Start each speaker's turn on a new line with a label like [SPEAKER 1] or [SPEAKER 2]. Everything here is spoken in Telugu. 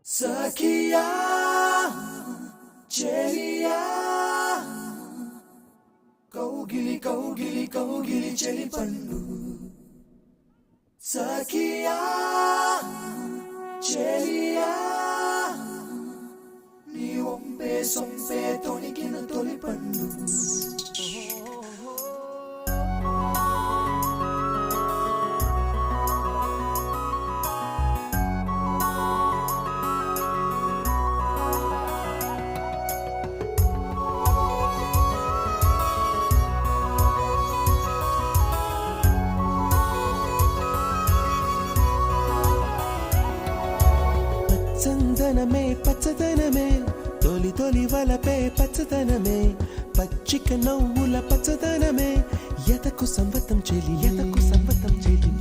[SPEAKER 1] సఖియా చెలియా కౌగిలి కౌగిలి కౌగిలి చెలి పండు సఖియా చెలియా నీ ఒంపే సొంపే తొణికిన తొలి పండు
[SPEAKER 2] చందనమే పచ్చదనమే తొలి తొలి వలపే పచ్చదనమే పచ్చిక నవ్వుల పచ్చదనమే ఎతకు సంవతం చెలి ఎతకు సంవతం చెలి